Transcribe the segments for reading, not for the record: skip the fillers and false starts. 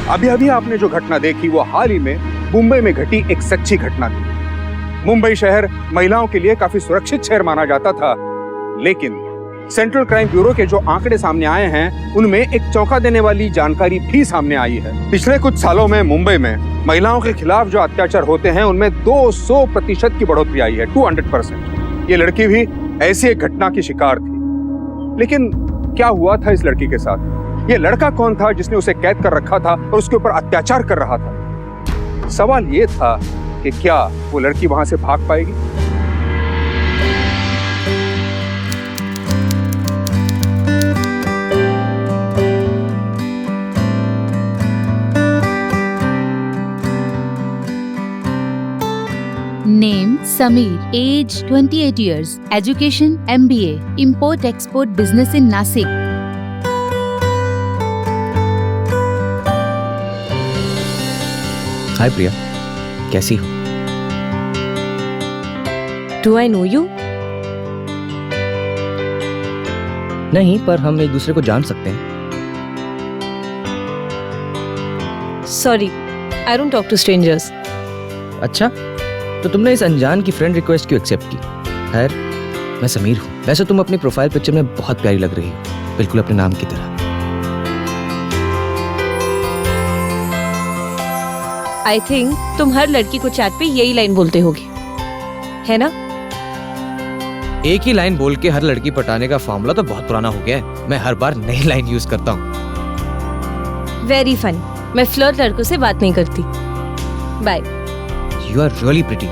अभी अभी आपने जो घटना देखी वो हाल ही में मुंबई में घटी एक सच्ची घटना थी। मुंबई शहर महिलाओं के लिए काफी सुरक्षित शहर माना जाता था, लेकिन सेंट्रल क्राइम ब्यूरो के जो आंकड़े सामने आए हैं उनमें एक चौंका देने वाली जानकारी भी सामने आई है। पिछले कुछ सालों में मुंबई में महिलाओं के खिलाफ जो अत्याचार होते हैं उनमें 200% की बढ़ोतरी आई है, 200%। ये लड़की भी ऐसी एक घटना की शिकार थी। लेकिन क्या हुआ था इस लड़की के साथ? ये लड़का कौन था जिसने उसे कैद कर रखा था और उसके ऊपर अत्याचार कर रहा था? सवाल ये था कि क्या वो लड़की वहां से भाग पाएगी? Name Sameer, age 28 years, education MBA, import-export business in Nasik. हाय प्रिया, कैसी हो? Do I know you? नहीं, पर हम एक दूसरे को जान सकते हैं। Sorry, I don't talk to strangers. अच्छा, तो तुमने इस अनजान की फ्रेंड रिक्वेस्ट क्यों एक्सेप्ट की? खैर, मैं समीर हूँ। वैसे तुम अपनी प्रोफाइल पिक्चर में बहुत प्यारी लग रही हो, बिल्कुल अपने नाम की तरह। I think तुम हर लड़की को चैट पे यही लाइन बोलते होगे, है ना? एक ही लाइन बोल के हर लड़की पटाने का फॉर्मूला तो बहुत पुराना हो गया है। मैं हर बार नई लाइन यूज करता हूँ। Very fun. मैं फ्लर्ट लड़कों से बात नहीं करती। Bye. You are really pretty.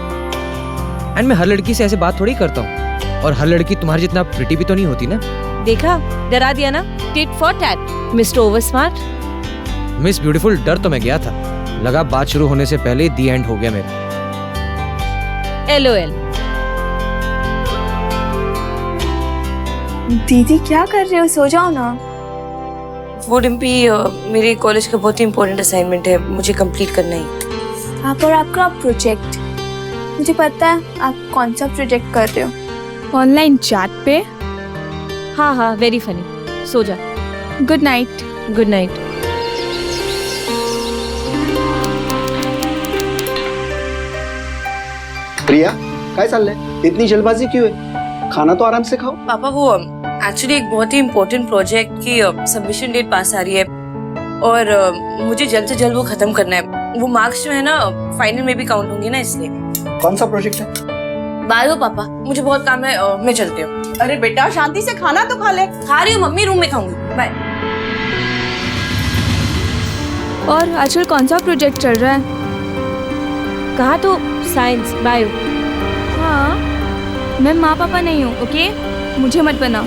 And मैं हर लड़की से ऐसे बात थोड़ी करता हूँ। और हर लड़की तुम्हारे जितना प्रिटी भी तो नहीं होती ना। देखा, डरा दिया ना? Tit for tat, mister over smart. Miss beautiful, डर तो मैं गया था, लगा बात शुरू होने से पहले दी एंड हो गया मेरा। LOL। दीदी क्या कर रहे हो? सो जाओ ना। वो डिम्पी, मेरे कॉलेज का बहुत ही इम्पोर्टेंट असाइनमेंट है, मुझे कंप्लीट करना है। आप और आपका प्रोजेक्ट, मुझे पता है आप कौन सा प्रोजेक्ट कर रहे हो। ऑनलाइन चैट पे? हाँ हाँ, वेरी फनी। सो जा। Good night. Good night. Priya, काय चाललंय? इतनी जल्दबाजी क्यों है? खाना तो आराम से खाओ। पापा, वो एक्चुअली एक बहुत ही इम्पोर्टेंट प्रोजेक्ट की सबमिशन डेट पास आ रही है और मुझे जल्द से जल्द वो खत्म करना है। वो मार्क्स जो है ना फाइनल में भी काउंट होंगे ना, इसलिए। कौन सा प्रोजेक्ट है? बाय हो पापा, मुझे बहुत काम है, मैं चलती हूँ। अरे बेटा, शांति से खाना तो खा ले। खा रही हूँ मम्मी, रूम में खाऊंगी। बाय। और आजकल कौन सा प्रोजेक्ट चल रहा है? कहा तो साइंस, बायो। हाँ, मैं माँ पापा नहीं हूँ, ओके? मुझे मत बनाओ।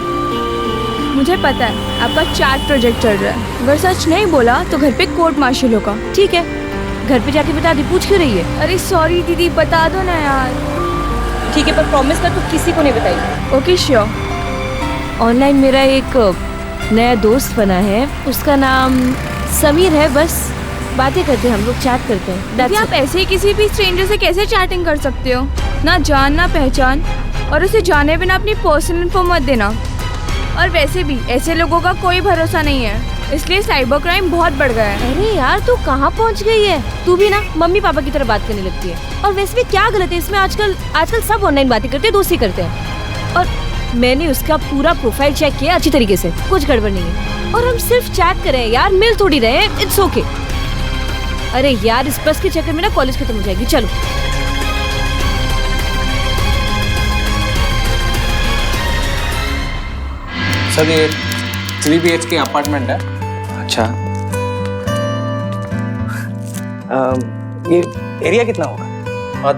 मुझे पता है आपका चैट प्रोजेक्ट चल रहा है। अगर सच नहीं बोला तो घर पे कोर्ट मार्शल होगा। ठीक है, घर पे जाके बता दी। पूछ क्यों रही है? अरे सॉरी दीदी, बता दो ना यार। ठीक है, पर प्रॉमिस कर तू किसी को नहीं बताई। Okay sure. ऑनलाइन मेरा एक नया दोस्त बना है, उसका नाम समीर है। बस बातें करते हैं हम लोग, चैट करते हैं। दीदी आप ऐसे ही किसी भी स्ट्रेंजर से कैसे चैटिंग कर सकते हो? ना जान ना पहचान, और उसे जाने बिना अपनी पर्सनल इन्फो मत देना। और वैसे भी ऐसे लोगों का कोई भरोसा नहीं है, इसलिए साइबर क्राइम बहुत बढ़ गया है। अरे यार, तू कहाँ पहुँच गई है? तू भी ना मम्मी पापा की तरह बात करने लगती है। और वैसे भी क्या गलत है इसमें? आजकल सब ऑनलाइन बातें करते हैं, दोस्ती करते हैं। और मैंने उसका पूरा प्रोफाइल चेक किया अच्छी तरीके से, कुछ गड़बड़ नहीं है। और हम सिर्फ चैट करें यार, मिल थोड़ी रहे, इट्स ओके। अरे यार, इस बस के चक्कर में ना कॉलेज खत्म हो जाएगी। चलो। सर, ये 3 BHK अपार्टमेंट है। अच्छा, ये एरिया कितना होगा?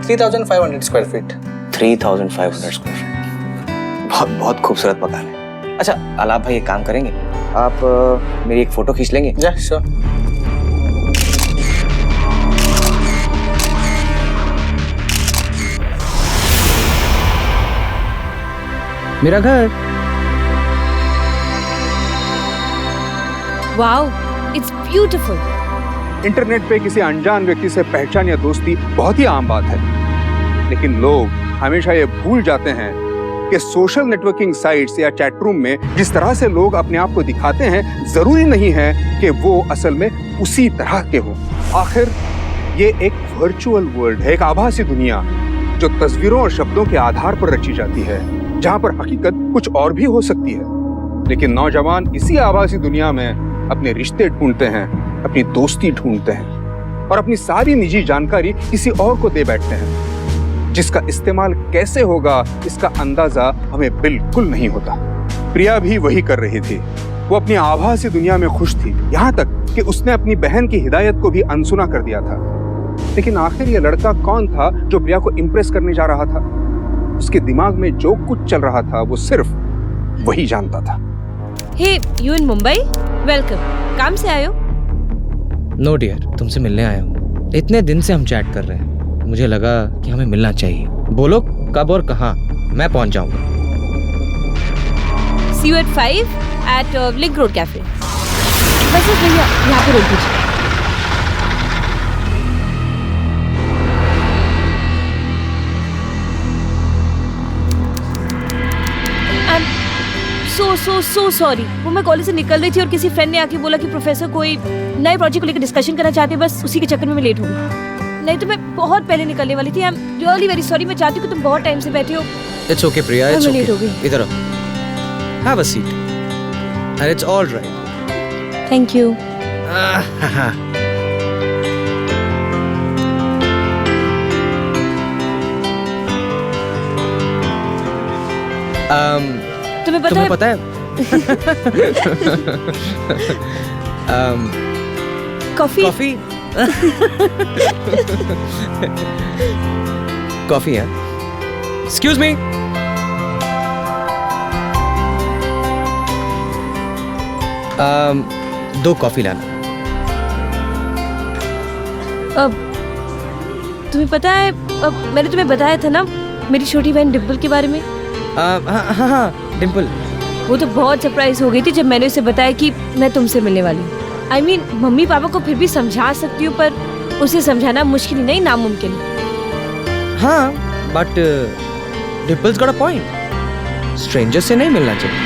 3500 स्क्वायर फीट। 3500 square feet. बहुत खूबसूरत मकान है। अच्छा अलाप भाई, एक काम करेंगे, आप मेरी एक फोटो खींच लेंगे? या श्योर। मेरा घर। Wow, it's beautiful. इंटरनेट पे किसी अनजान व्यक्ति से पहचान या दोस्ती बहुत ही आम बात है, लेकिन लोग हमेशा ये भूल जाते हैं कि सोशल नेटवर्किंग साइट्स या चैट रूम में जिस तरह से लोग अपने आप को दिखाते हैं, जरूरी नहीं है कि वो असल में उसी तरह के हों। आखिर ये एक वर्चुअल वर्ल्ड है, एक आभासी दुनिया जो तस्वीरों और शब्दों के आधार पर रची जाती है, जहां पर हकीकत कुछ और भी हो सकती है। लेकिन नौजवान इसी आभासी दुनिया में अपने रिश्ते ढूंढते हैं, अपनी दोस्ती ढूंढते हैं और अपनी सारी निजी जानकारी किसी और को दे बैठते हैं, जिसका इस्तेमाल कैसे होगा इसका अंदाजा हमें बिल्कुल नहीं होता। प्रिया भी वही कर रही थी। वो अपनी आभासी दुनिया में खुश थी, यहाँ तक कि उसने अपनी बहन की हिदायत को भी अनसुना कर दिया था। लेकिन आखिर ये लड़का कौन था जो प्रिया को इम्प्रेस करने जा रहा था? उसके दिमाग में जो कुछ चल रहा था वो सिर्फ वही जानता था। हे, यू इन मुंबई? वेलकम। काम से आए हो? नो डियर, तुमसे मिलने आया हूँ। इतने दिन से हम चैट कर रहे हैं, मुझे लगा कि हमें मिलना चाहिए। बोलो कब और कहाँ, मैं पहुँच जाऊँगा। See you at 5 at Link Road Cafe. बस भैया यहाँ पे रोक दीजिए। so sorry। वो मैं कॉलेज से निकल रही थी और किसी फ्रेंड ने आके बोला कि प्रोफेसर कोई नए प्रोजेक्ट को लेकर डिस्कशन करना चाहते हैं, बस उसी के चक्कर में मैं लेट हो गई। नहीं तो मैं बहुत पहले निकलने वाली थी। I am really very sorry. मैं चाहती हूँ कि तुम बहुत टाइम से बैठी हो। इट्स ओके प्रिया, इट्स मैं लेट हो ओके। गई। इधर आओ, have a seat and it's all right. Thank you. तुम्हें पता है कॉफी कॉफी कॉफी है। एक्सक्यूज मी, दो कॉफी लाना। अब तुम्हें पता है, अब मैंने तुम्हें बताया था ना मेरी छोटी बहन डिम्पल के बारे में। हाँ डिम्पल। वो तो बहुत सरप्राइज हो गई थी जब मैंने उसे बताया कि मैं तुमसे मिलने वाली हूँ। आई मीन मम्मी पापा को फिर भी समझा सकती हूँ, पर उसे समझाना मुश्किल नहीं, नामुमकिन। हाँ but Dimple's got a point, stranger से नहीं मिलना चाहिए।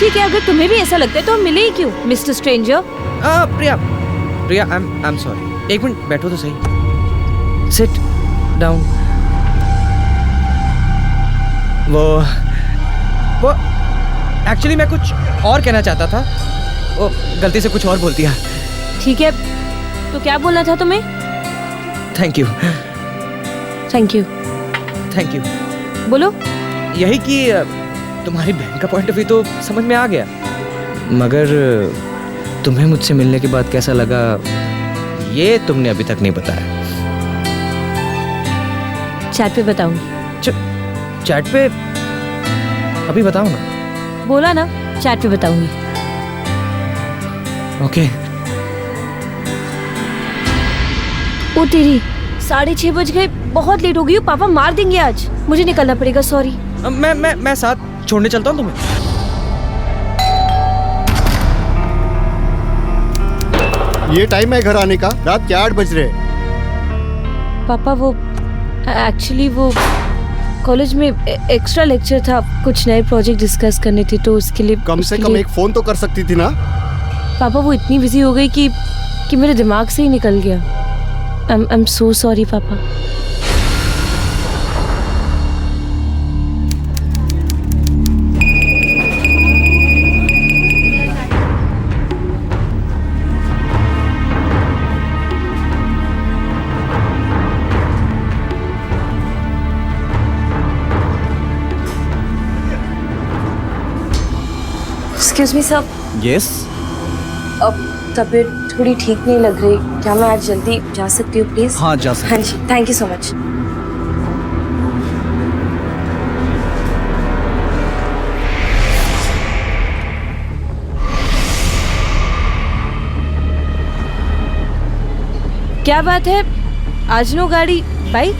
ठीक है, अगर तुम्हें भी ऐसा लगता है तो हम मिले ही क्यों, mister stranger. Priya I am sorry. एक मिनट बैठो तो सही। Sit down. वो एक्चुअली मैं कुछ और कहना चाहता था, वो गलती से कुछ और बोल दिया। ठीक है, तो क्या बोलना था तुम्हें? Thank you. Thank you. Thank you बोलो। यही कि तुम्हारी बहन का पॉइंट ऑफ व्यू तो समझ में आ गया, मगर तुम्हें मुझसे मिलने के बाद कैसा लगा ये तुमने अभी तक नहीं बताया। चैट पे बताऊंगी। चैट पे? अभी बताओ ना। बोला ना, चैट पे बताऊंगी। ओके। ओ तेरी, 6:30 बज गए, बहुत लेट हो गई हूँ। पापा मार देंगे आज। मुझे निकलना पड़ेगा, सॉरी। मैं साथ छोड़ने चलता हूँ तुम्हें। ये टाइम है घर आने का? रात के 8 बज रहे। पापा वो एक्चुअली वो कॉलेज में एक्स्ट्रा लेक्चर था, कुछ नए प्रोजेक्ट डिस्कस करने थे, तो उसके लिए कम से कम एक फोन तो कर सकती थी ना। पापा वो इतनी बिजी हो गई कि मेरे दिमाग से ही निकल गया। आई एम सो सॉरी पापा। Excuse me sir. यस। अब तबीयत थोड़ी ठीक नहीं लग रही, क्या मैं आज जल्दी जा सकती हूँ प्लीज? हाँ जा सकती। हाँ जी, थैंक यू सो मच। क्या बात है, आज नो गाड़ी, बाइक?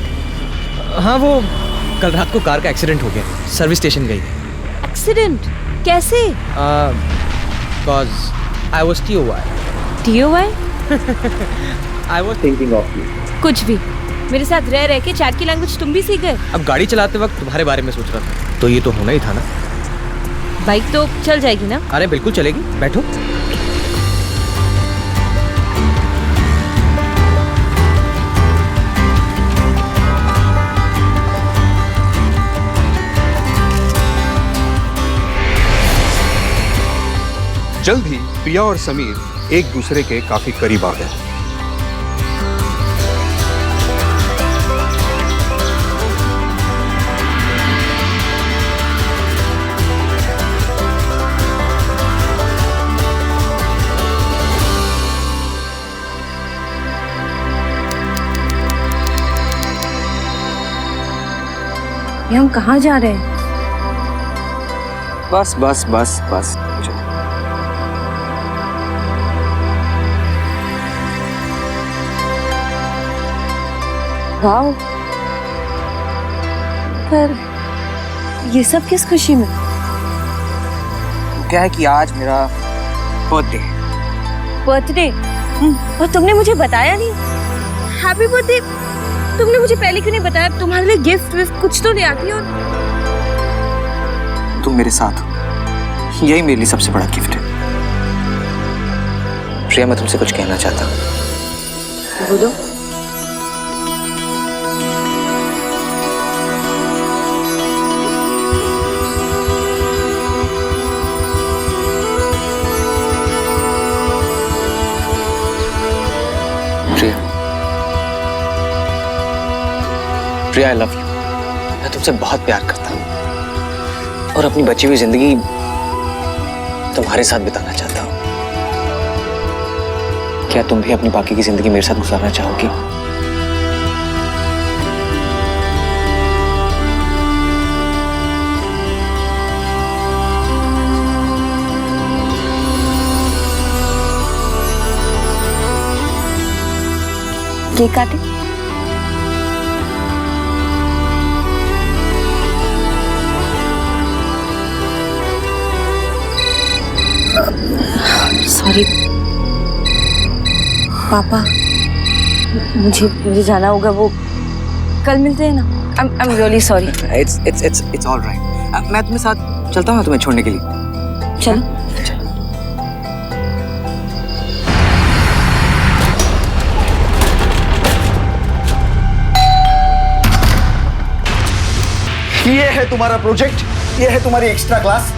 हाँ वो कल रात को कार का एक्सीडेंट हो गया, सर्विस स्टेशन गई। एक्सीडेंट? कैसे? Cause I was TOI. TOI? I was thinking of you. कुछ भी। मेरे साथ रह रह के चैट की लैंग्वेज तुम भी सीख गए। अब गाड़ी चलाते वक्त तुम्हारे बारे में सोच रहा था, तो ये तो होना ही था ना। बाइक तो चल जाएगी ना? अरे बिल्कुल चलेगी, बैठो। जल्द ही प्रिया और समीर एक दूसरे के काफी करीब आ गए। ये हम कहाँ जा रहे हैं? बस बस बस बस। वाओ, पर ये सब किस खुशी में? क्या है कि आज मेरा बर्थडे है। बर्थडे? और तुमने मुझे बताया नहीं। Happy birthday. तुमने मुझे पहले क्यों नहीं बताया? तुम्हारे लिए गिफ्ट विफ्ट कुछ तो ले आती। और तुम मेरे साथ हो, यही मेरे लिए सबसे बड़ा गिफ्ट है। प्रिया, मैं तुमसे कुछ कहना चाहता हूँ। बोलो। प्रिया, आई लव यू। मैं तुमसे बहुत प्यार करता हूँ और अपनी बची हुई जिंदगी तुम्हारे साथ बिताना चाहता हूँ। क्या तुम भी अपनी बाकी की जिंदगी मेरे साथ गुजारना चाहोगी? केक काटे? सॉरी पापा, मुझे जाना होगा। वो कल मिलते हैं ना। I'm really sorry. It's all right. मैं तुम्हें साथ चलता हूँ तुम्हें छोड़ने के लिए। चलो। ये है तुम्हारा प्रोजेक्ट, ये है तुम्हारी एक्स्ट्रा क्लास।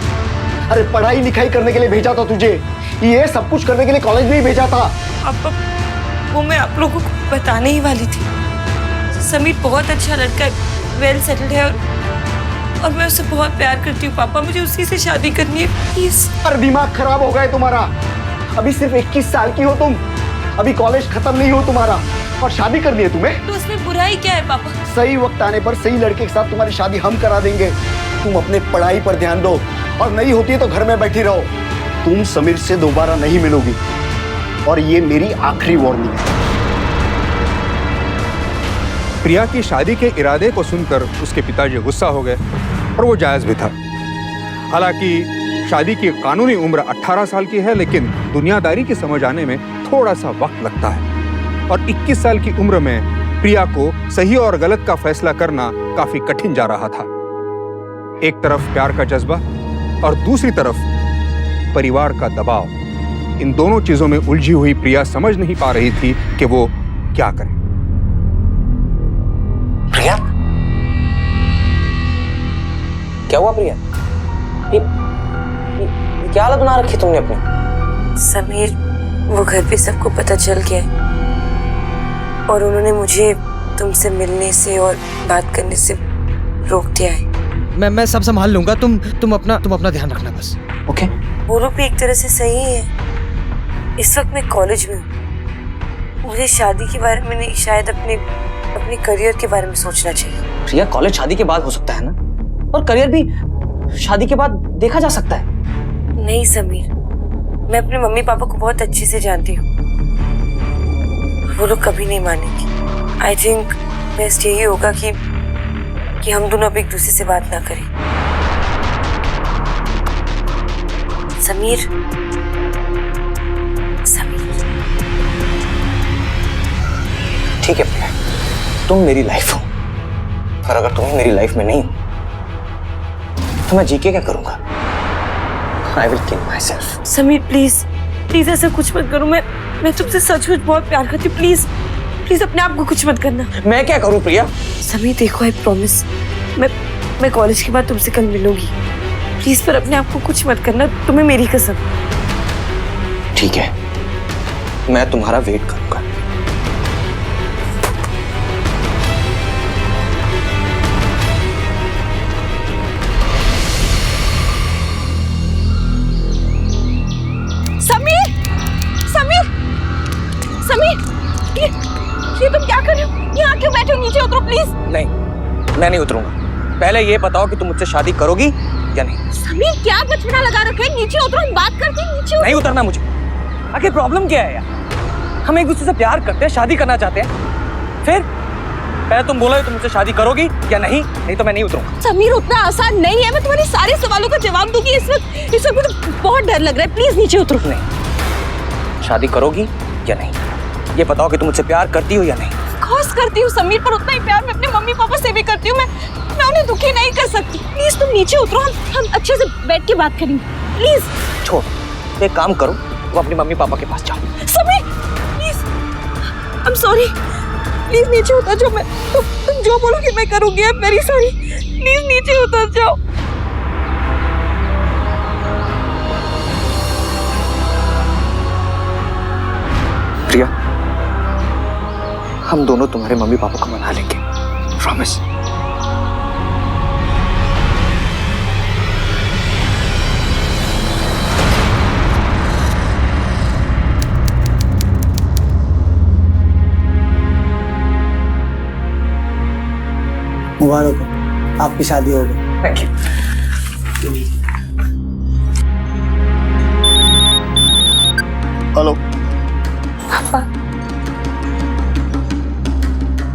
अरे पढ़ाई लिखाई करने के लिए भेजा था तुझे, ये सब कुछ करने के लिए कॉलेज में ही भेजा था। अब वो मैं आप लोगों को बताने ही वाली थी। समीर बहुत अच्छा लड़का है, वेल सेटल्ड है और मैं उससे बहुत प्यार करती हूँ। पापा, मुझे उसी से शादी करनी है, प्लीज। अरे दिमाग खराब हो गया तुम्हारा। अभी सिर्फ 21 साल की हो तुम, अभी कॉलेज खत्म नहीं हो तुम्हारा और शादी करनी है तुम्हें। तो उसमें बुराई क्या है पापा? सही वक्त आने पर सही लड़के के साथ तुम्हारी शादी हम करा देंगे। तुम अपने पढ़ाई पर ध्यान दो और नहीं होती है तो घर में बैठी रहो। तुम समीर से दोबारा नहीं मिलोगी और ये मेरी आखिरी वार्निंग है। प्रिया की शादी के इरादे को सुनकर उसके पिताजी गुस्सा हो गए और वो जायज भी था। हालांकि शादी की कानूनी उम्र 18 साल की है, लेकिन दुनियादारी की समझ आने में थोड़ा सा वक्त लगता है और 21 साल की उम्र में प्रिया को सही और गलत का फैसला करना काफी कठिन जा रहा था। एक तरफ प्यार का जज्बा और दूसरी तरफ परिवार का दबाव। इन दोनों चीजों में उलझी हुई प्रिया समझ नहीं पा रही थी कि वो क्या करे। प्रिया, क्या हुआ प्रिया? ये क्या हालत बना रखी तुमने अपनी? समीर, वो घर पे सबको पता चल गया है और उन्होंने मुझे तुमसे मिलने से और बात करने से रोक दिया है। मैं सब संभाल लूंगा। तुम अपना ध्यान रखना बस। ओके। वो लोग भी एक तरह से सही है। इस वक्त मैं कॉलेज में हूँ। मुझे शादी के बारे में नहीं, शायद अपने करियर के बारे में सोचना चाहिए। प्रिया, कॉलेज शादी के बाद हो सकता है ना, और करियर भी शादी के बाद देखा जा सकता है। नहीं समीर, मैं अपने मम्मी पापा को बहुत अच्छे से जानती हूँ। वो लोग कभी नहीं मानेंगे। आई थिंक बेस्ट यही होगा कि हम दोनों अब एक दूसरे से बात ना करें। समीर, ठीक है प्रिया, तुम मेरी लाइफ हो, और अगर तुम मेरी लाइफ में नहीं हो तो मैं जी के क्या करूंगा? I will kill my self. Sameer please please ऐसा कुछ मत करो। मैं तुमसे सचमुच बहुत प्यार करती हूँ। प्लीज प्लीज अपने आप को कुछ मत करना। मैं क्या करूं प्रिया? समीर देखो, आई प्रॉमिस मैं कॉलेज के बाद तुमसे कल मिलूंगी। प्लीज पर अपने आप को कुछ मत करना, तुम्हें मेरी कसम। ठीक है, मैं तुम्हारा वेट करूंगा। समीर समीर समीर, ये तुम क्या कर रहे हो? यहाँ क्यों बैठे हो? नीचे उतरो प्लीज। नहीं, मैं नहीं उतरूंगा। पहले ये बताओ कि तुम मुझसे शादी करोगी या नहीं? समीर क्या बचपना लगा रखे हैं? नीचे उतरो, हम बात करते हैं। नीचे नहीं उतरना मुझे। आखिर प्रॉब्लम क्या है यार? हम एक दूसरे से प्यार करते हैं, शादी करना चाहते हैं। फिर पहले तुम बोलो तुम मुझसे शादी करोगी या नहीं, नहीं तो मैं नहीं उतरूंगा। समीर उतना आसान नहीं है। मैं तुम्हारे सारे सवालों का जवाब दूंगी। इस वक्त मुझे बहुत डर लग रहा है। प्लीज नीचे उतरो। नहीं, शादी करोगी या नहीं ये बताओ कि तुम मुझसे प्यार करती हो या नहीं? खास करती हूँ समीर, पर उतना ही प्यार मैं अपने मम्मी पापा से भी करती हूँ। मैं उन्हें दुखी नहीं कर सकती। प्लीज तुम नीचे उतरो, हम अच्छे से बैठ के बात करेंगे। प्लीज छोड़, एक काम करो, वो अपनी मम्मी पापा के पास जाओ। Sameer please, I am sorry. Please नीचे उतर जाओ। मैं तुम जो बोलोगे मैं करूंगी। I am very sorry. Please नीचे उतर जाओ। प्रिया, हम दोनों तुम्हारे मम्मी पापा को मना लेंगे, प्रॉमिस। मुबारक हो, आपकी शादी हो गई। Thank you. हेलो पापा,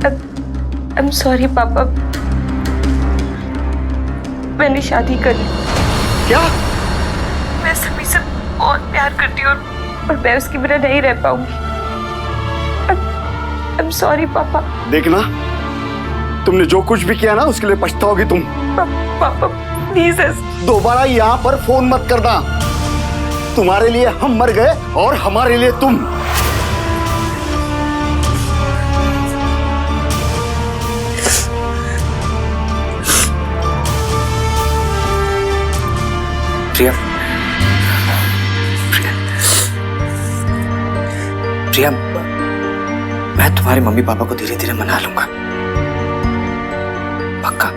आई एम सॉरी पापा, मैंने शादी कर ली। क्या? मैं सभी से बहुत प्यार करती हूँ और मैं उसके बिना नहीं रह पाऊंगी। आई एम सॉरी पापा। देखना, तुमने जो कुछ भी किया ना उसके लिए पछताओगी तुम। पापा प्लीज दोबारा यहाँ पर फोन मत करना। तुम्हारे लिए हम मर गए और हमारे लिए तुम। प्रिया, प्रिया, मैं तुम्हारे मम्मी पापा को धीरे धीरे मना लूंगा, पक्का,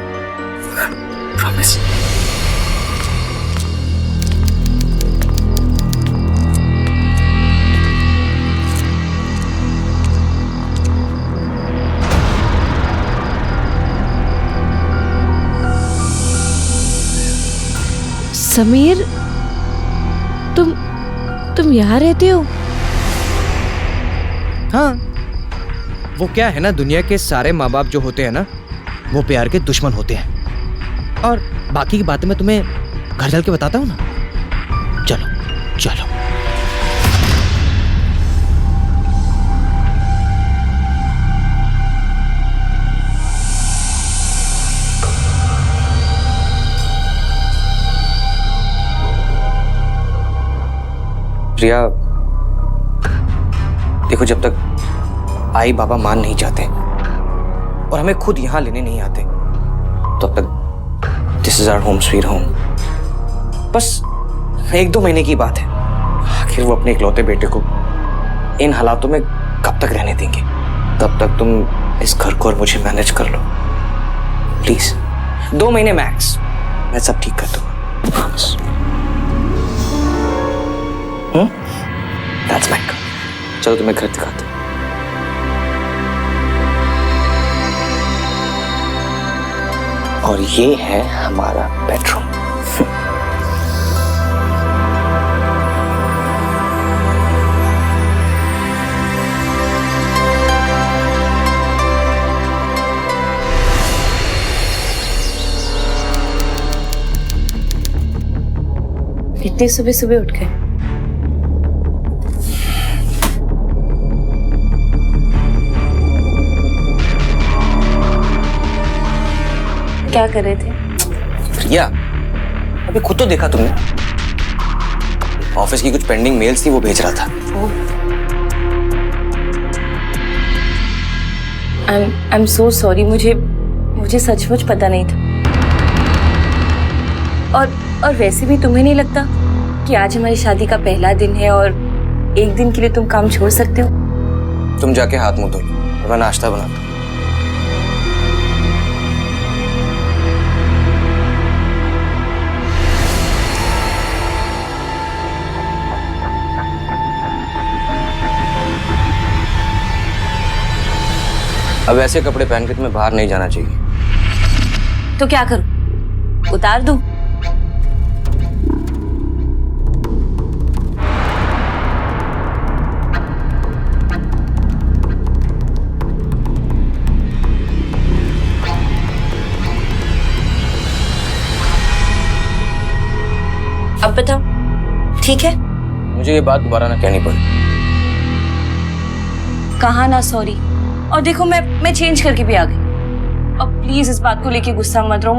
प्रॉमिस। समीर, तुम यहाँ रहते हो? हाँ, वो क्या है ना, दुनिया के सारे माँ बाप जो होते हैं ना, वो प्यार के दुश्मन होते हैं। और बाकी की बातें मैं तुम्हें घर चल के बताता हूँ ना। चलो चलो। प्रिया, देखो, जब तक आई बाबा मान नहीं जाते और हमें खुद यहां लेने नहीं आते तब तक this is our home sweet home. बस 1-2 महीने की बात है। आखिर वो अपने इकलौते बेटे को इन हालातों में कब तक रहने देंगे? तब तक तुम इस घर को और मुझे मैनेज कर लो प्लीज। 2 महीने मैक्स, मैं सब ठीक कर दूंगा, प्रॉमिस। That's my car. चलो तुम्हें घर दिखाता हूँ। और ये है हमारा बेडरूम। इतनी सुबह सुबह उठ गए? क्या कर रहे थे? प्रिया, अभी खुद तो देखा तुमने, ऑफिस की कुछ पेंडिंग मेल्स थी वो भेज रहा था। आई एम सो सॉरी, मुझे सचमुच पता नहीं था। और वैसे भी तुम्हें नहीं लगता कि आज हमारी शादी का पहला दिन है और एक दिन के लिए तुम काम छोड़ सकते हो? तुम जाके हाथ मुंह धो लो, मैं नाश्ता बनाता हूं। अब ऐसे कपड़े पहन के तुम्हें बाहर नहीं जाना चाहिए। तो क्या करूं? उतार दूं? अब बताओ, ठीक है? मुझे ये बात दोबारा ना कहनी पड़ी। कहा ना सॉरी, और देखो मैं चेंज करके भी आ गई। अब प्लीज इस बात को लेके गुस्सा मत रहो,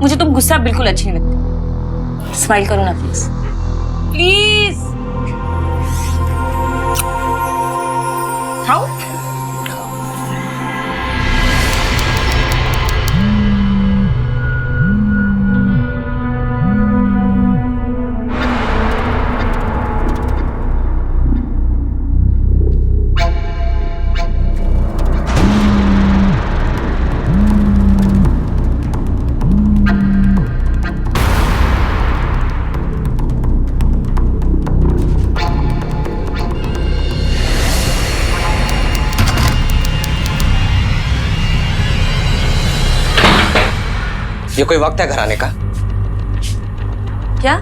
मुझे तुम गुस्सा बिल्कुल अच्छी नहीं लगती। स्माइल करो ना प्लीज, प्लीज। खाओ। ये कोई वक्त है घर आने का? क्या?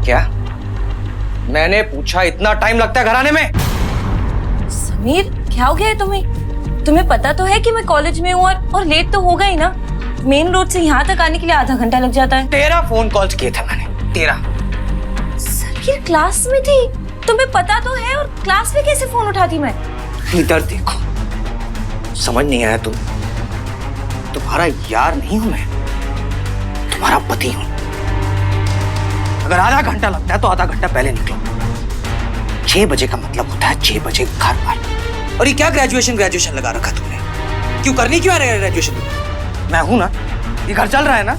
क्या? मैंने पूछा, इतना टाइम लगता है घर आने में? समीर, क्या हो गया है तुम्हें? तुम्हें पता तो है कि मैं कॉलेज में हूँ और लेट तो होगा ही ना। मेन रोड से यहाँ तक आने के लिए आधा घंटा लग जाता है। 13 फोन कॉल्स किए थे मैंने, 13। समीर, क्लास में थी, तुम्हें पता तो है, और क्लास में कैसे फोन उठाती मैं? इधर देखो, समझ नहीं आया तुम्हारा यार नहीं हूं मैं, तुम्हारा पति हूं। अगर आधा घंटा लगता है तो आधा घंटा पहले निकलो। 6 बजे का मतलब होता है 6 बजे घर पर। और ये क्या ग्रेजुएशन लगा रखा तुमने? क्यों करनी क्यों आ रहा है ग्रेजुएशन? मैं हूं ना, ये घर चल रहा है ना।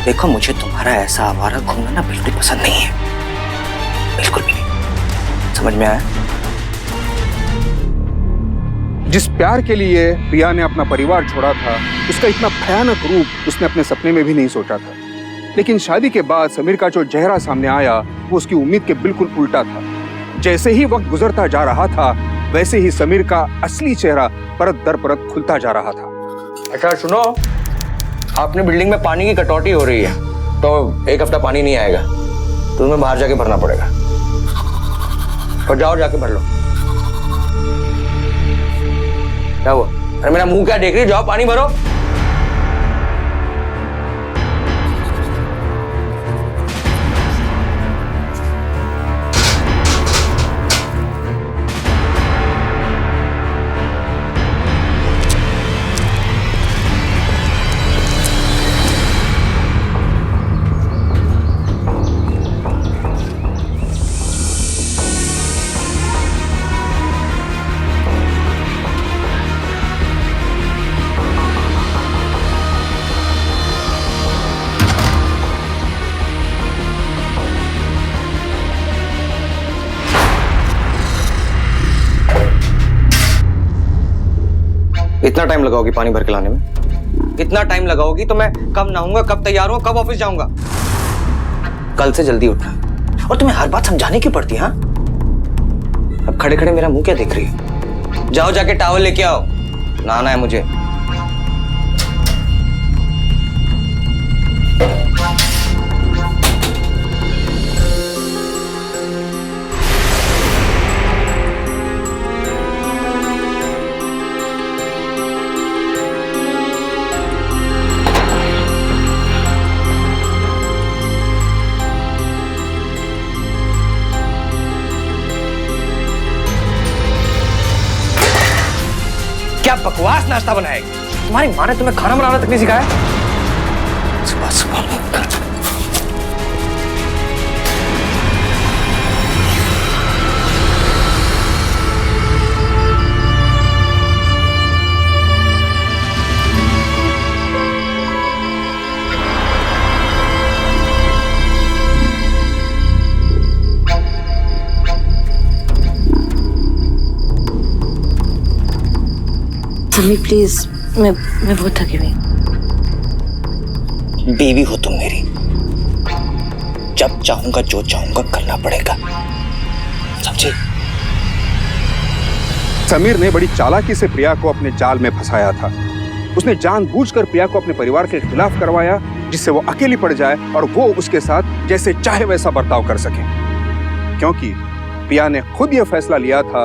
देखो, मुझे तुम्हारा ऐसा आवारा घूमना ना बिल्कुल पसंद नहीं है, बिल्कुल भी नहीं। समझ में आया? जिस प्यार के लिए प्रिया ने अपना परिवार छोड़ा था, उसका इतना भयानक रूप उसने अपने सपने में भी नहीं सोचा था। लेकिन शादी के बाद समीर का जो चेहरा सामने आया वो उसकी उम्मीद के बिल्कुल उल्टा था। जैसे ही वक्त गुजरता जा रहा था, वैसे ही समीर का असली चेहरा परत दर परत खुलता जा रहा था। अच्छा सुनो, अपनी बिल्डिंग में पानी की कटौती हो रही है, तो 1 हफ्ता पानी नहीं आएगा, तो तुम्हें बाहर जाके भरना पड़ेगा। और जाओ, जाके भर लो। क्या हुआ? अरे मेरा मुंह क्या देख रही? जाओ पानी भरो। इतना टाइम लगाओगी पानी भर के लाने में? इतना टाइम लगाओगी तो मैं कब नहाऊंगा, कब तैयार हूँ, कब ऑफिस जाऊंगा? कल से जल्दी उठना। और तुम्हें हर बात समझाने क्यों पड़ती है? हाँ, अब खड़े खड़े मेरा मुंह क्या देख रही है? जाओ, जाके टॉवल लेके आओ, नहाना है मुझे। क्या बकवास नाश्ता बनाएगी? तुम्हारी माँ ने तुम्हें खाना बनाना तक नहीं सिखाया? सुबह सुबह समीर प्लीज, मैं बहुत थकी हुई। बीवी हो तुम मेरी, जब चाहूंगा जो चाहूंगा करना पड़ेगा, समझे? समीर ने बड़ी चालाकी से प्रिया को अपने जाल में फंसाया था। उसने जानबूझकर प्रिया को अपने परिवार के खिलाफ करवाया, जिससे वो अकेली पड़ जाए और वो उसके साथ जैसे चाहे वैसा बर्ताव कर सके। क्योंकि प्रिया ने खुद यह फैसला लिया था,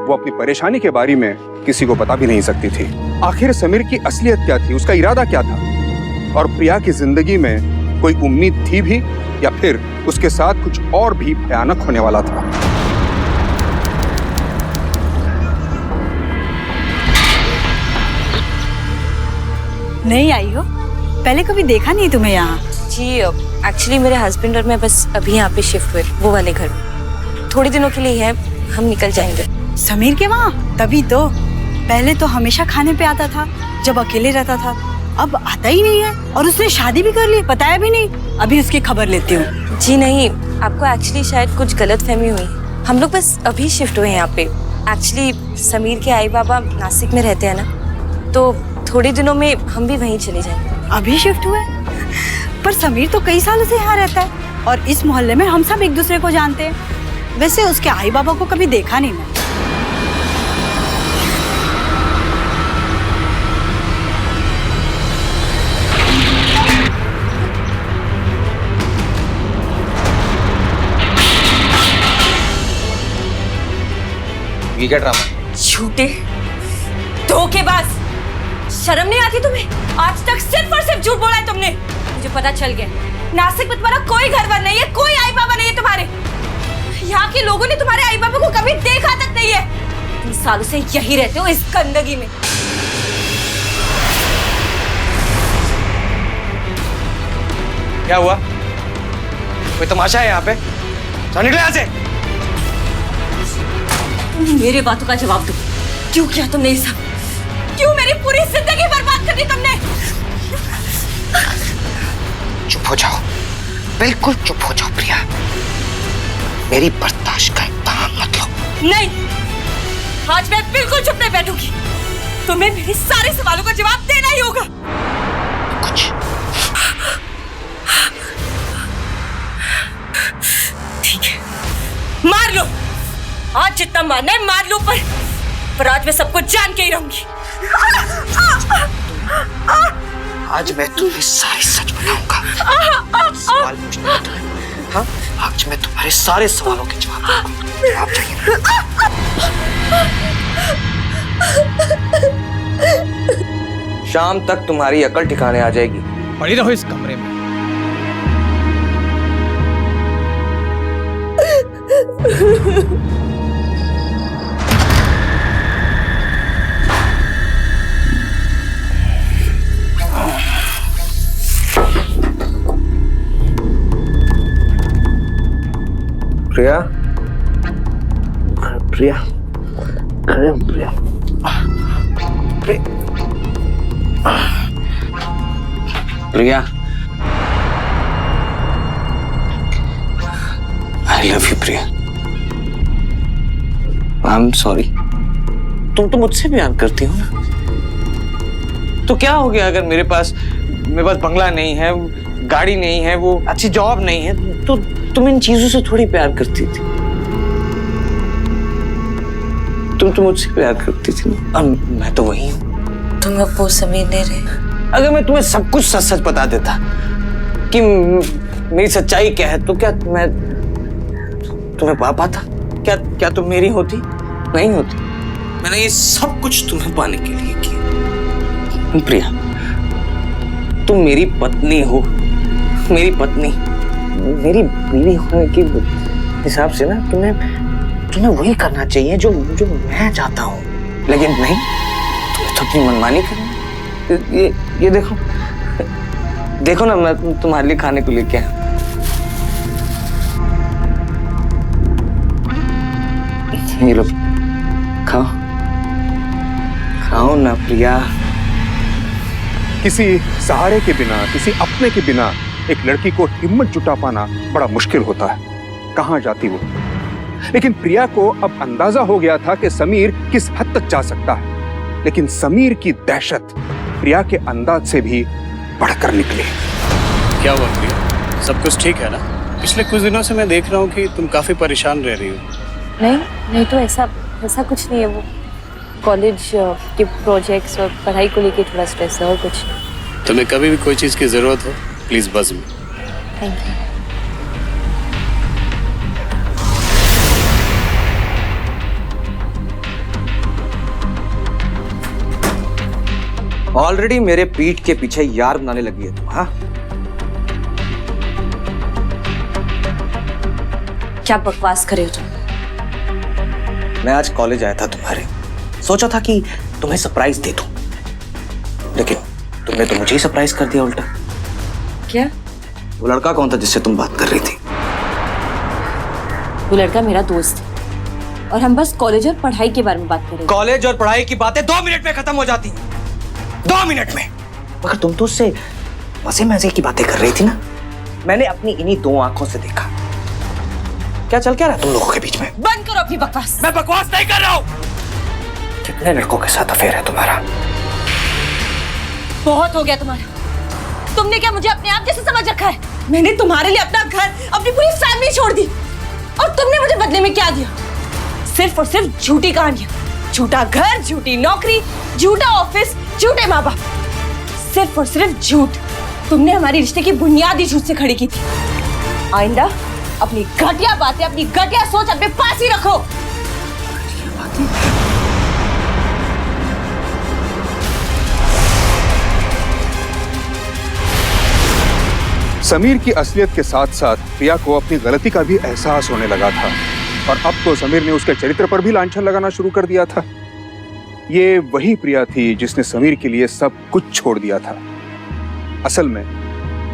वो अपनी परेशानी के बारे में किसी को बता भी नहीं सकती थी। आखिर समीर की असलियत क्या थी, उसका इरादा क्या था, और प्रिया की जिंदगी में कोई उम्मीद थी भी या फिर उसके साथ कुछ और भी भयानक होने वाला था। नहीं आई हो? पहले कभी देखा नहीं तुम्हें यहाँ। जी एक्चुअली मेरे हस्बैंड और मैं बस अभी यहाँ पे शिफ्ट हुए, वो वाले घर में। थोड़े दिनों के लिए है, हम निकल जाएंगे। समीर के वहाँ? तभी तो पहले तो हमेशा खाने पे आता था जब अकेले रहता था, अब आता ही नहीं है। और उसने शादी भी कर ली, बताया भी नहीं। अभी उसकी खबर लेती हूँ। जी नहीं, आपको एक्चुअली शायद कुछ गलतफहमी हुई। हम लोग बस अभी शिफ्ट हुए हैं यहाँ पे। एक्चुअली समीर के आई बाबा नासिक में रहते हैं ना, तो थोड़े दिनों में हम भी वहीं चले जाएंगे। अभी शिफ्ट हुए? पर समीर तो कई सालों से यहाँ रहता है और इस मोहल्ले में हम सब एक दूसरे को जानते हैं। वैसे उसके आई बाबा को कभी देखा नहीं मैं। ये क्या ड्रामा? झूठे धोखेबाज, शर्म नहीं आती तुम्हें? आज तक सिर्फ और सिर्फ झूठ बोला है तुमने। मुझे पता चल गया, नासिक में तुम्हारा कोई घर बार नहीं है, कोई आई बाबा नहीं है तुम्हारे। यहाँ के लोगों ने तुम्हारे आई बाबा को कभी देखा तक नहीं है। तुम सालों से यही रहते हो इस गंदगी में। क्या हुआ? कोई तमाशा है यहाँ पे? चल निकले यहाँ से। मेरे बातों का जवाब दो, क्यों किया तुमने ये सब? क्यों मेरी पूरी जिंदगी बर्बाद कर दी तुमने? चुप हो जाओ, बिल्कुल चुप हो जाओ प्रिया। मेरी बर्दाश्त का इम्तिहान मत लो। नहीं, आज मैं बिल्कुल चुप नहीं बैठूंगी। तुम्हें मेरे सारे सवालों का जवाब देना ही होगा। कुछ ठीक है, मार लो। आज जितना मारना है मार लो, पर आज मैं सबको जान के ही रहूंगी। आज मैं तुम्हें सारी सच बताऊंगा। सवाल पूछने का टाइम है। हाँ, आज मैं तुम्हारे सारे सवालों के जवाब दूंगा। आप जाइए। शाम तक तुम्हारी अकल ठिकाने आ जाएगी। पड़ी रहो इस कमरे में। Priya, Priya, Priya, Priya, I love you Priya. I am sorry. तुम तो मुझसे प्यार करती हो ना, तो क्या हो गया अगर मेरे पास बंगला नहीं है, गाड़ी नहीं है, वो अच्छी जॉब नहीं है, तो तुम इन चीजों से थोड़ी प्यार करती थी। तुम तो मुझसे प्यार करती थी ना, और मैं तो वही हूँ। तुम अब वो समीर नहीं रहे। अगर मैं तुम्हें सब कुछ सच सच बता देता कि मेरी सच्चाई क्या है, तो क्या मैं तुम्हें पा पाता? क्या तुम मेरी होती? नहीं होती। मैंने ये सब कुछ तुम्हें पाने के लिए किया। प्रिया, तुम मेरी पत्नी हो, मेरी पत्नी, मेरी बीवी होने के हिसाब से ना तुम्हें वही करना चाहिए जो मैं चाहता हूँ। लेकिन नहीं, तुम्हें तो अपनी मनमानी करनी। ये देखो, देखो ना, मैं तुम्हारे लिए खाने को लेके आया। ये लो, खाओ खाओ ना प्रिया। किसी सहारे के बिना, किसी अपने के बिना एक लड़की को हिम्मत जुटा पाना बड़ा मुश्किल होता है। कहाँ जाती वो? लेकिन प्रिया को अब अंदाजा हो गया था कि समीर किस हद तक जा सकता है। लेकिन समीर की दहशत प्रिया के अंदाज से भी बढ़कर निकली। क्या हुआ प्रिया, सब कुछ ठीक है ना? पिछले कुछ दिनों से मैं देख रहा हूँ कि तुम काफी परेशान रह रही हो। नहीं तो ऐसा कुछ नहीं है। वो कॉलेज के प्रोजेक्ट्स और पढ़ाई को लेके थोड़ा स्ट्रेस है और कुछ। तुम्हें कभी भी कोई चीज की जरूरत हो प्लीज बज मी। Thank you. ऑलरेडी मेरे पीठ के पीछे यार बनाने लगी है तुम। हाँ, क्या बकवास करे हो तुम? मैं आज कॉलेज आया था तुम्हारे, सोचा था कि तुम्हें सरप्राइज दे दूं, लेकिन तुमने तो मुझे ही सरप्राइज कर दिया उल्टा। क्या? वो लड़का कौन था जिससे तुम बात कर रही थी? वो लड़का मेरा दोस्त है और हम बस कॉलेज और पढ़ाई के बारे में बात कर रहे हैं। कॉलेज और पढ़ाई की बातें 2 मिनट में खत्म हो जाती हैं, 2 मिनट में। मगर तुम तो उससे मजे मजे की बातें कर रही थी ना, मैंने अपनी इन्हीं 2 आंखों से देखा। क्या चल क्या रहा तुम लोगों के बीच में? बंद करो अपनी बकवास। मैं बकवास नहीं कर रहा हूं। कितने लड़कों के साथ अफेयर है तुम्हारा? बहुत हो गया तुम्हारा। तुमने क्या मुझे अपने आप जैसे समझ रखा है? मैंने तुम्हारे लिए अपना घर, अपनी पूरी फैमिली छोड़ दी और तुमने मुझे बदले में क्या दिया? सिर्फ और सिर्फ झूठी कहानियां, झूठा घर, झूठी नौकरी, झूठा ऑफिस, झूठे माँ बाप। सिर्फ और सिर्फ झूठ। तुमने हमारे रिश्ते की बुनियादी झूठ से खड़ी की थी। आइंदा अपनी घटिया बातें, अपनी घटिया सोच अपने पास ही रखो। समीर की असलियत के साथ साथ प्रिया को अपनी गलती का भी एहसास होने लगा था और अब तो समीर ने उसके चरित्र पर भी लांछन लगाना शुरू कर दिया था। ये वही प्रिया थी जिसने समीर के लिए सब कुछ छोड़ दिया था। असल में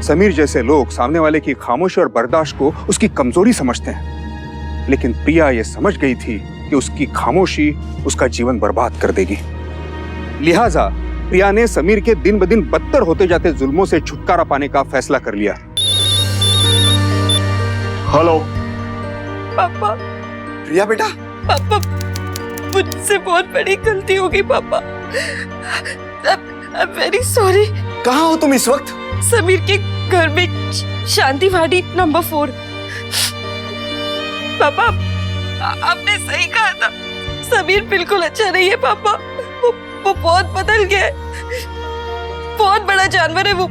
समीर जैसे लोग सामने वाले की खामोशी और बर्दाश्त को उसकी कमजोरी समझते हैं, लेकिन प्रिया ये समझ गई थी कि उसकी खामोशी उसका जीवन बर्बाद कर देगी। लिहाजा प्रिया ने समीर के दिन ब दिन बदतर होते जाते जुल्मों से छुटकारा पाने का फैसला कर लिया। हेलो पापा। प्रिया बेटा। पापा, मुझसे बहुत बड़ी गलती हो गई पापा। I'm very sorry। कहाँ हो तुम इस वक्त? समीर के घर में शांति वाड़ी नंबर 4। पापा, आपने सही कहा था, समीर बिल्कुल अच्छा नहीं है पापा। वो बहुत बदल गया है, बहुत बड़ा जानवर है वो।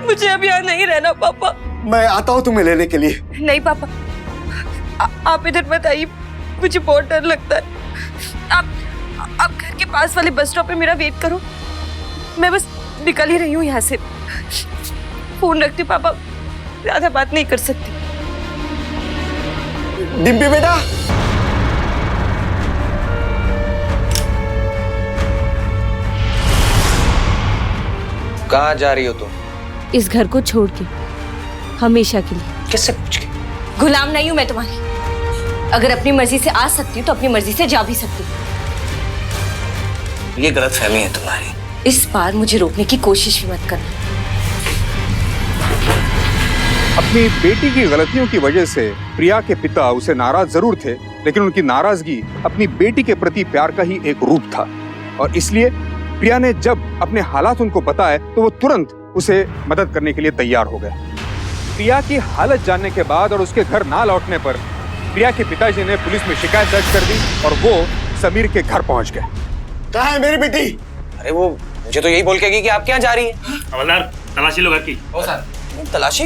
मुझे अब यहाँ नहीं रहना पापा। मैं आता हूँ तुम्हें लेने के लिए। नहीं पापा, आप इधर मत आइए, मुझे बहुत डर लगता है। आप घर के पास वाले बस स्टॉप पे मेरा वेट करो, मैं बस निकल ही रही हूँ यहाँ से। फोन रखती हूँ पापा, ज्यादा बात नहीं कर सकती। डिम्पी बेटा। कहाँ जा रही हो तुम? इस घर को छोड़ के, हमेशा के लिए। किससे पूछ के? गुलाम नहीं हूं मैं तुम्हारी। अगर अपनी मर्जी से आ सकती हूँ तो अपनी मर्जी से जा भी सकती हूँ। ये गलतफहमी है तुम्हारी। इस बार मुझे रोकने की कोशिश भी मत करना। अपनी बेटी की गलतियों की वजह से प्रिया के पिता उसे नाराज जरूर थे, लेकिन उनकी नाराजगी अपनी बेटी के प्रति प्यार का ही एक रूप था और इसलिए प्रिया ने जब अपने हालात उनको बताए तो वो तुरंत उसे मदद करने के लिए तैयार हो गए। प्रिया की हालत जानने के बाद और उसके घर ना लौटने पर प्रिया के पिताजी ने पुलिस में शिकायत दर्ज कर दी और वो समीर के घर पहुंच गए। कहाँ है मेरी बेटी? अरे वो मुझे तो यही बोल के गई कि आप क्या जा रही हैं? हवलदार, तलाशी लो घर की। ओ सर, तलाशी?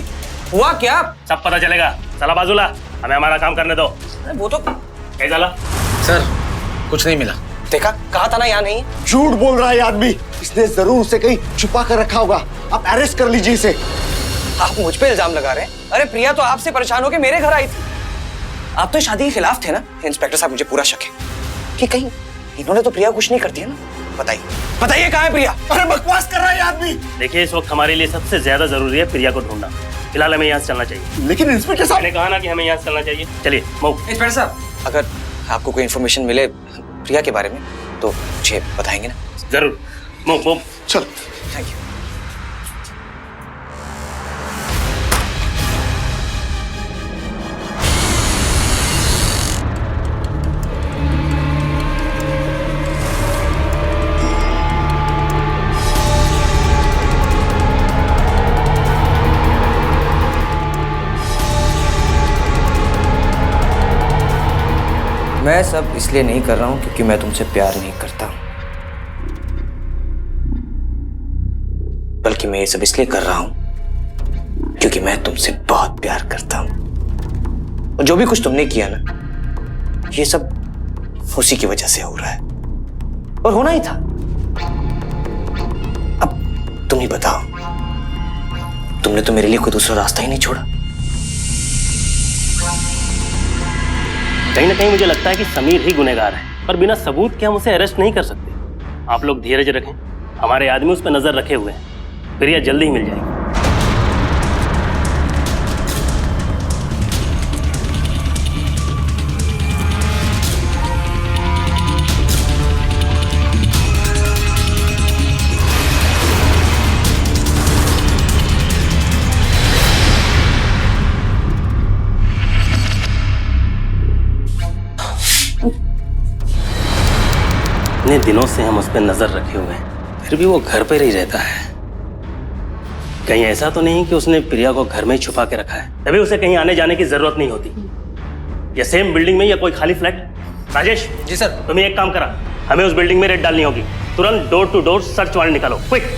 हुआ क्या? सब पता चलेगा। चला बाजूला, हमें हमारा काम करने दो। अरे वो तो क्या चला? सर कुछ नहीं मिला। देखा, कहा था ना यहाँ नहीं। झूठ बोल रहा है आदमी, इसने जरूर उसे कहीं छुपा कर रखा होगा। आप अरेस्ट कर लीजिए इसे। आप मुझ पे इल्जाम लगा रहे हैं? अरे प्रिया तो आपसे परेशान होकर मेरे घर आई थी। आप तो शादी के खिलाफ थे ना? इंस्पेक्टर साहब, मुझे पूरा शक है कि कहीं इन्होंने तो प्रिया कुछ नहीं कर दिया ना। बताइए बताइए कहाँ है प्रिया? अरे बकवास कर रहा है ये आदमी। देखिए इस वक्त हमारे लिए सबसे ज्यादा जरूरी है प्रिया को ढूंढना। फिलहाल हमें यहाँ से चलना चाहिए। लेकिन इंस्पेक्टर साहब, मैंने कहा ना कि हमें यहाँ से चलना चाहिए। चलिए मऊ। इंस्पेक्टर साहब, अगर आपको कोई इन्फॉर्मेशन मिले प्रिया के बारे में तो मुझे बताएंगे ना? जरूर। मऊ मऊ। चल। Thank you. मैं सब इसलिए नहीं कर रहा हूं क्योंकि मैं तुमसे प्यार नहीं करता, बल्कि मैं ये सब इसलिए कर रहा हूं क्योंकि मैं तुमसे बहुत प्यार करता हूं। और जो भी कुछ तुमने किया ना, ये सब उसी की वजह से हो रहा है और होना ही था। अब तुम ही बताओ, तुमने तो मेरे लिए कोई दूसरा रास्ता ही नहीं छोड़ा। कहीं ना कहीं मुझे लगता है कि समीर ही गुनहगार है, पर बिना सबूत के हम उसे अरेस्ट नहीं कर सकते। आप लोग धीरज रखें, हमारे आदमी उस पर नजर रखे हुए हैं। प्रिया जल्दी ही मिल जाएगी। इतने दिनों से हम उस पर नजर रखे हुए हैं, फिर भी वो घर पर ही रहता है। कहीं ऐसा तो नहीं कि उसने प्रिया को घर में ही छुपा के रखा है, तभी उसे कहीं आने जाने की जरूरत नहीं होती। या सेम बिल्डिंग में या कोई खाली फ्लैट। राजेश जी सर। तुम्हें एक काम करा, हमें उस बिल्डिंग में रेड डालनी होगी। तुरंत door to door search warrant निकालो, क्विक।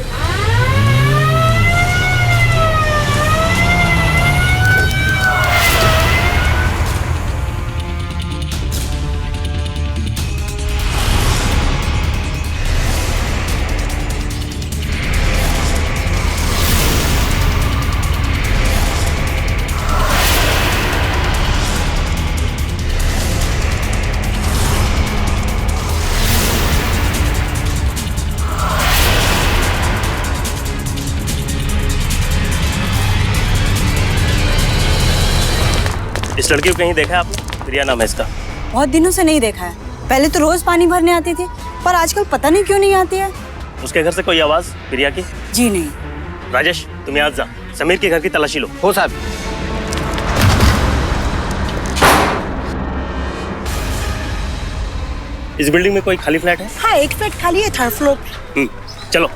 इस लड़की को कहीं देखा है आपने? प्रिया नाम है इसका। बहुत दिनों से नहीं देखा है। पहले तो रोज पानी भरने आती थी, पर आजकल पता नहीं क्यों नहीं आती है। उसके घर से कोई आवाज प्रिया की? जी नहीं। राजेश तुम यहाँ जा, समीर के घर की तलाशी लो। हो साहब। इस बिल्डिंग में कोई खाली फ्लैट है? हाँ, एक फ्लैट खाली है, 3rd फ्लोर। चलो।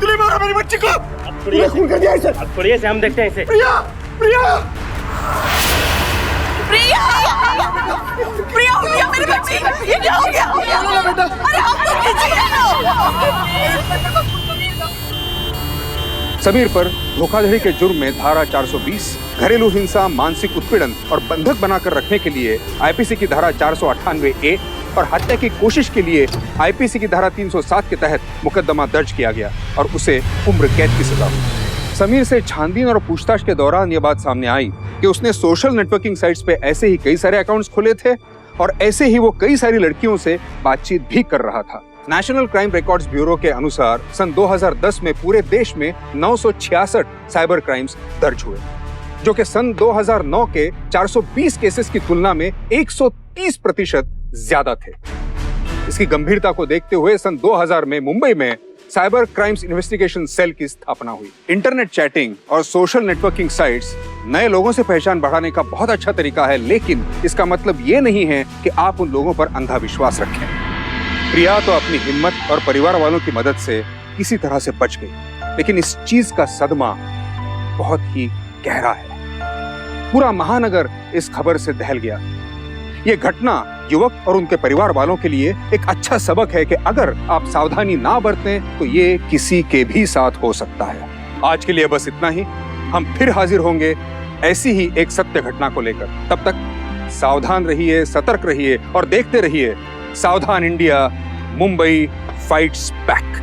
तूने मारा मेरी बच्ची को। तूने खून कर दिया इसे। अब थोड़ी से हम देखते हैं इसे। प्रिया, प्रिया, प्रिया, प्रिया, प्रिया, मेरी बच्ची, ये क्या हो गया? अरे आप तो समीर पर धोखाधड़ी के जुर्म में धारा 420, घरेलू हिंसा, मानसिक उत्पीड़न और बंधक बनाकर रखने के लिए आईपीसी की धारा 498A और हत्या की कोशिश के लिए आईपीसी की धारा 307 के तहत मुकदमा दर्ज किया गया और उसे उम्र कैद की सजा हुई। समीर से छानबीन और पूछताछ के दौरान यह बात सामने आई कि उसने सोशल नेटवर्किंग साइट्स पे ऐसे ही कई सारे अकाउंट्स खोले थे और ऐसे ही वो कई सारी लड़कियों से बातचीत भी कर रहा था। नेशनल क्राइम रिकॉर्ड्स ब्यूरो के अनुसार सन 2010 में पूरे देश में 966 साइबर क्राइम्स दर्ज हुए, जो कि सन 2009 के 420 केसेस की तुलना में 130% ज्यादा थे। इसकी गंभीरता को देखते हुए सन 2000 में मुंबई में साइबर क्राइम्स इन्वेस्टिगेशन सेल की स्थापना हुई। इंटरनेट चैटिंग और सोशल नेटवर्किंग साइट्स नए लोगों से पहचान बढ़ाने का बहुत अच्छा तरीका है, लेकिन इसका मतलब ये नहीं है कि आप उन लोगों पर अंधा विश्वास रखें। प्रिया तो अपनी हिम्मत और परिवार वालों की मदद से किसी तरह से बच गई, लेकिन इस चीज का सदमा बहुत ही गहरा है। पूरा महानगर इस खबर से दहल गया। यह घटना युवक और उनके परिवार वालों के लिए एक अच्छा सबक है कि अगर आप सावधानी ना बरतें तो ये किसी के भी साथ हो सकता है। आज के लिए बस इतना ही। हम फिर हाजिर होंगे ऐसी ही एक सत्य घटना को लेकर। तब तक सावधान रहिए, सतर्क रहिए और देखते रहिए सावधान इंडिया, मुंबई फाइट्स बैक।